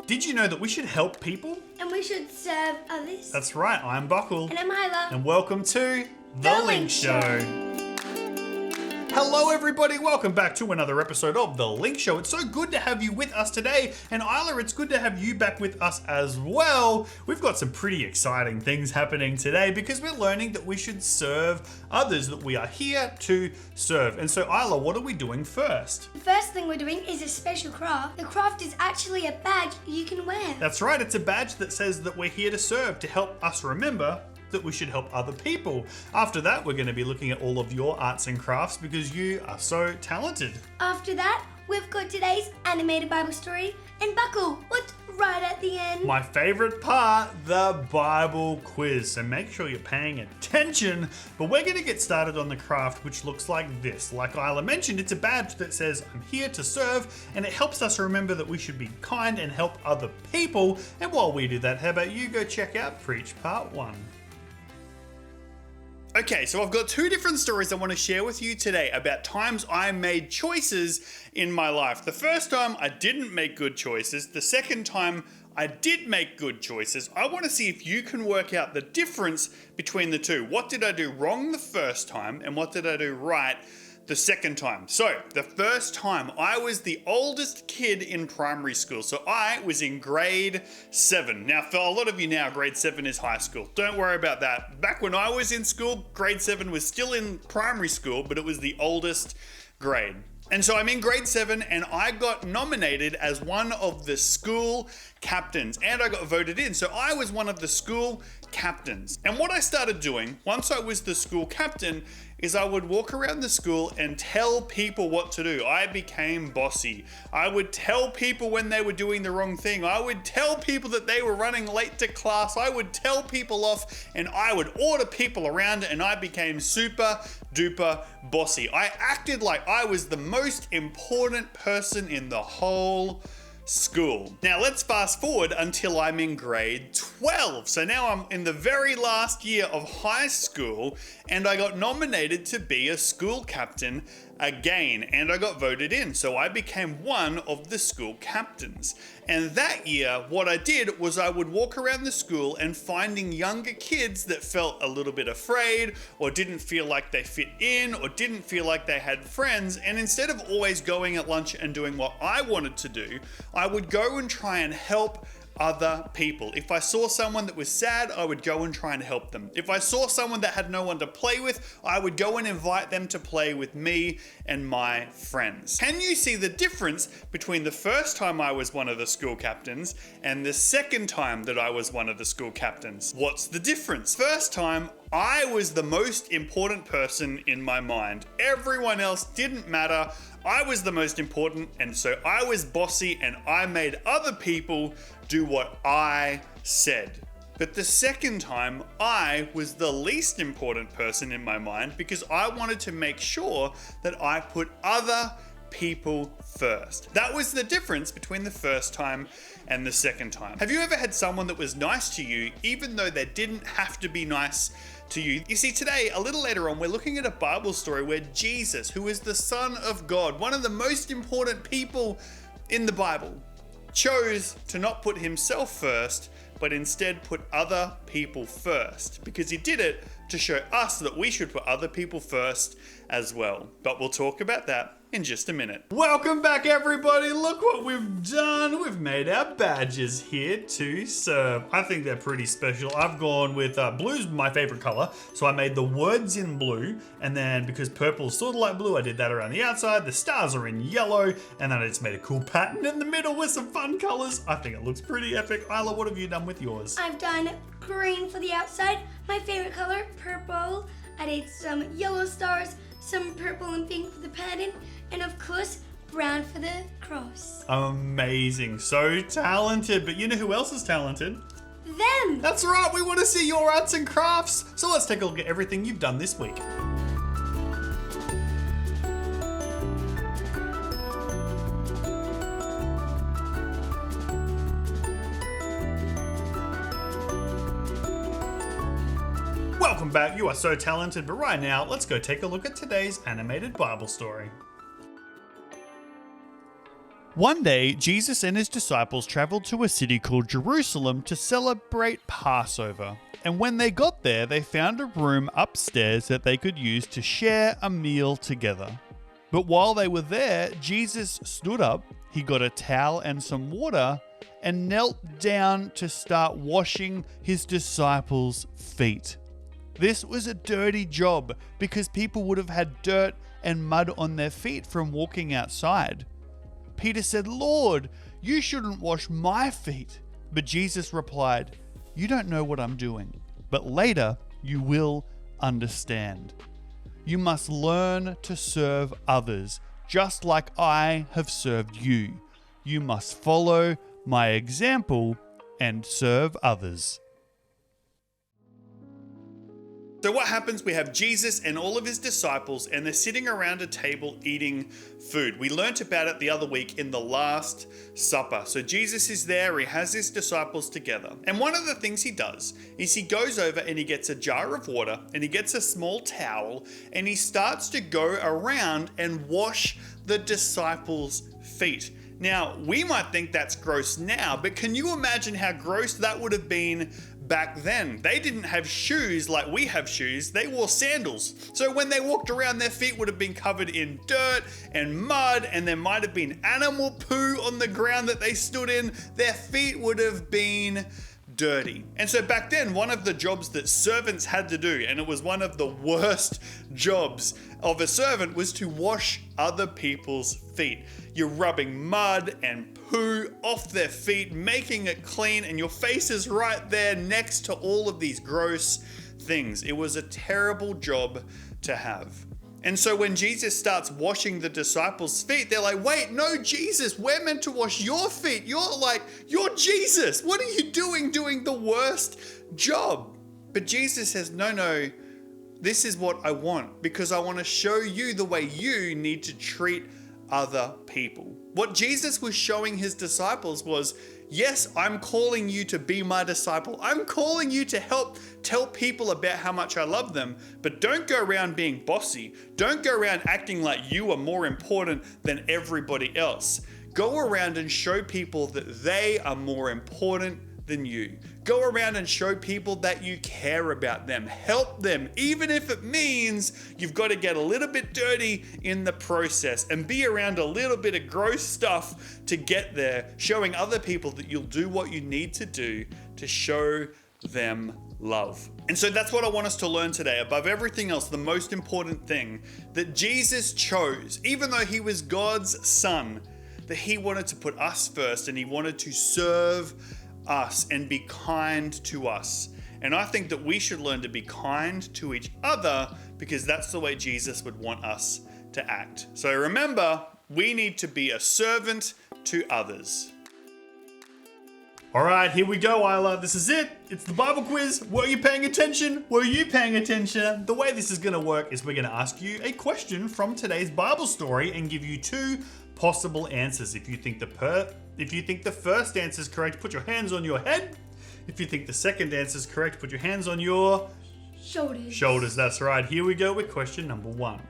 Did you know that we should help people? And we should serve others. That's right, I'm Buckle. And I'm Hyla. And welcome to The Link Show. Hello everybody, welcome back to another episode of The Link Show. It's so good to have you with us today, and Isla, it's good to have you back with us as well. We've got some pretty exciting things happening today because we're learning that we should serve others, that we are here to serve. And so Isla, what are we doing first? The first thing we're doing is a special craft. The craft is actually a badge you can wear. That's right, it's a badge that says that we're here to serve, to help us remember that we should help other people. After that, we're going to be looking at all of your arts and crafts because you are so talented. After that, we've got today's animated Bible story. And Buckle, what's right at the end? My favorite part, the Bible quiz. So make sure you're paying attention. But we're going to get started on the craft, which looks like this. Like Isla mentioned, it's a badge that says, I'm here to serve, and it helps us remember that we should be kind and help other people. And while we do that, how about you go check out Preach Part 1. Okay, so I've got two different stories I want to share with you today about times I made choices in my life. The first time I didn't make good choices. The second time I did make good choices. I want to see if you can work out the difference between the two. What did I do wrong the first time and what did I do right the second time? So the first time, I was the oldest kid in primary school. So I was in grade 7. Now for a lot of you now, grade 7 is high school. Don't worry about that. Back when I was in school, grade 7 was still in primary school, but it was the oldest grade. And so I'm in grade 7 and I got nominated as one of the school captains and I got voted in. So I was one of the school captains. And what I started doing once I was the school captain is I would walk around the school and tell people what to do. I became bossy. I would tell people when they were doing the wrong thing. I would tell people that they were running late to class. I would tell people off and I would order people around and I became super duper bossy. I acted like I was the most important person in the whole school. Now let's fast forward until I'm in grade 12. So now I'm in the very last year of high school and I got nominated to be a school captain again and I got voted in. So I became one of the school captains. And that year, what I did was I would walk around the school and finding younger kids that felt a little bit afraid or didn't feel like they fit in or didn't feel like they had friends. And instead of always going at lunch and doing what I wanted to do, I would go and try and help other people. If I saw someone that was sad, I would go and try and help them. If I saw someone that had no one to play with, I would go and invite them to play with me and my friends. Can you see the difference between the first time I was one of the school captains and the second time that I was one of the school captains? What's the difference? First time, I was the most important person in my mind. Everyone else didn't matter. I was the most important, and so I was bossy and I made other people do what I said. But the second time, I was the least important person in my mind because I wanted to make sure that I put other people first. That was the difference between the first time and the second time. Have you ever had someone that was nice to you even though they didn't have to be nice to you? You see, today, a little later on, we're looking at a Bible story where Jesus, who is the Son of God, one of the most important people in the Bible, chose to not put himself first, but instead put other people first, because he did it to show us that we should put other people first as well. But we'll talk about that in just a minute. Welcome back everybody, look what we've done. We've made our badges here to serve. I think they're pretty special. I've gone with blue's my favorite color, so I made the words in blue, and then because purple's sort of like blue, I did that around the outside. The stars are in yellow, and then I just made a cool pattern in the middle with some fun colors. I think it looks pretty epic. Isla, what have you done with yours? I've done green for the outside, my favorite color, purple. I did some yellow stars, some purple and pink for the pattern, and of course, brown for the cross. Amazing, so talented. But you know who else is talented? Them! That's right, we want to see your arts and crafts. So let's take a look at everything you've done this week. Welcome back, you are so talented, but right now, let's go take a look at today's animated Bible story. One day, Jesus and his disciples traveled to a city called Jerusalem to celebrate Passover. And when they got there, they found a room upstairs that they could use to share a meal together. But while they were there, Jesus stood up, he got a towel and some water, and knelt down to start washing his disciples' feet. This was a dirty job because people would have had dirt and mud on their feet from walking outside. Peter said, "Lord, you shouldn't wash my feet." But Jesus replied, "You don't know what I'm doing, but later you will understand. You must learn to serve others, just like I have served you. You must follow my example and serve others." So what happens? We have Jesus and all of his disciples, and they're sitting around a table eating food. We learnt about it the other week in the Last Supper. So Jesus is there, he has his disciples together. And one of the things he does is he goes over and he gets a jar of water and he gets a small towel and he starts to go around and wash the disciples' feet. Now, we might think that's gross now, but can you imagine how gross that would have been back then? They didn't have shoes like we have shoes, they wore sandals. So when they walked around, their feet would have been covered in dirt and mud, and there might have been animal poo on the ground that they stood in. Their feet would have been dirty. And so back then, one of the jobs that servants had to do, and it was one of the worst jobs of a servant, was to wash other people's feet. You're rubbing mud and poo off their feet, making it clean, and your face is right there next to all of these gross things. It was a terrible job to have. And so when Jesus starts washing the disciples' feet, they're like, "Wait, no, Jesus, we're meant to wash your feet. You're Jesus. What are you doing the worst job?" But Jesus says, no, this is what I want, because I want to show you the way you need to treat other people. What Jesus was showing his disciples was, yes, I'm calling you to be my disciple. I'm calling you to help tell people about how much I love them, but don't go around being bossy. Don't go around acting like you are more important than everybody else. Go around and show people that they are more important than you. Go around and show people that you care about them. Help them, even if it means you've got to get a little bit dirty in the process and be around a little bit of gross stuff to get there, showing other people that you'll do what you need to do to show them love. And so that's what I want us to learn today. Above everything else, the most important thing that Jesus chose, even though he was God's son, that he wanted to put us first and he wanted to serve us and be kind to us. And I think that we should learn to be kind to each other, because that's the way Jesus would want us to act. So remember, we need to be a servant to others. All right, here we go, Isla. This is it. It's the Bible quiz. Were you paying attention? Were you paying attention? The way this is going to work is we're going to ask you a question from today's Bible story and give you two possible answers. If you think the first answer is correct, put your hands on your head. If you think the second answer is correct, put your hands on your shoulders. That's right. Here we go with question number 1.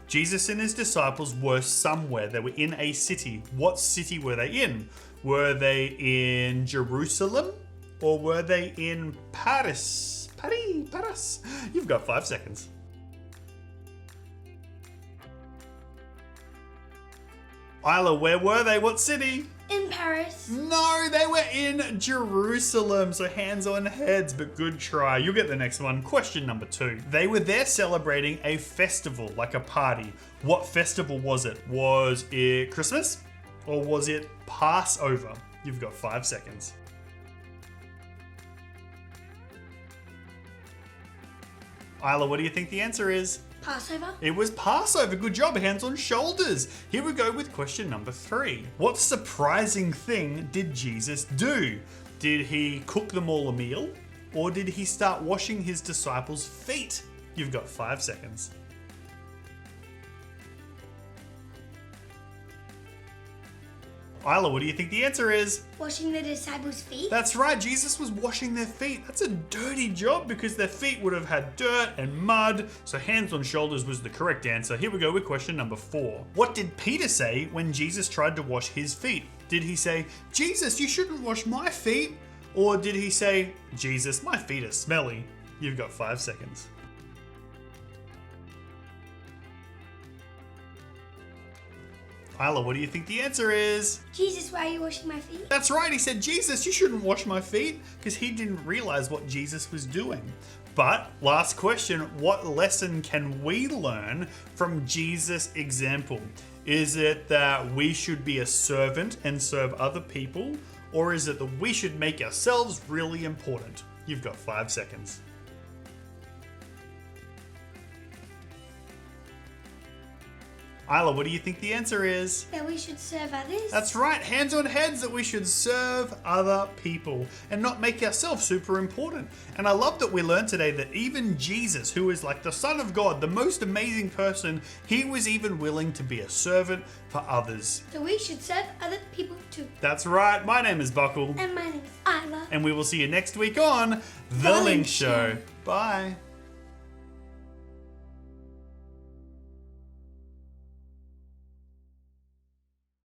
Jesus and his disciples were somewhere. They were in a city. What city were they in? Were they in Jerusalem or were they in Paris? Paris. You've got 5 seconds. Isla, where were they? What city? In Paris. No, they were in Jerusalem. So hands on heads, but good try. You'll get the next one. Question number 2. They were there celebrating a festival, like a party. What festival was it? Was it Christmas or was it Passover? You've got 5 seconds. Isla, what do you think the answer is? Passover. It was Passover. Good job. Hands on shoulders. Here we go with question number 3. What surprising thing did Jesus do? Did he cook them all a meal? Or did he start washing his disciples' feet? You've got 5 seconds. Isla, what do you think the answer is? Washing the disciples' feet? That's right, Jesus was washing their feet. That's a dirty job because their feet would have had dirt and mud. So hands on shoulders was the correct answer. Here we go with question number 4. What did Peter say when Jesus tried to wash his feet? Did he say, Jesus, you shouldn't wash my feet? Or did he say, Jesus, my feet are smelly? You've got 5 seconds. Isla, what do you think the answer is? Jesus, why are you washing my feet? That's right, he said, Jesus, you shouldn't wash my feet, because he didn't realize what Jesus was doing. But, last question, what lesson can we learn from Jesus' example? Is it that we should be a servant and serve other people? Or is it that we should make ourselves really important? You've got 5 seconds. Isla, what do you think the answer is? That we should serve others? That's right, hands on heads, that we should serve other people and not make ourselves super important. And I love that we learned today that even Jesus, who is like the Son of God, the most amazing person, he was even willing to be a servant for others. So we should serve other people too. That's right, my name is Buckle. And my name is Isla. And we will see you next week on The Link Show. Bye.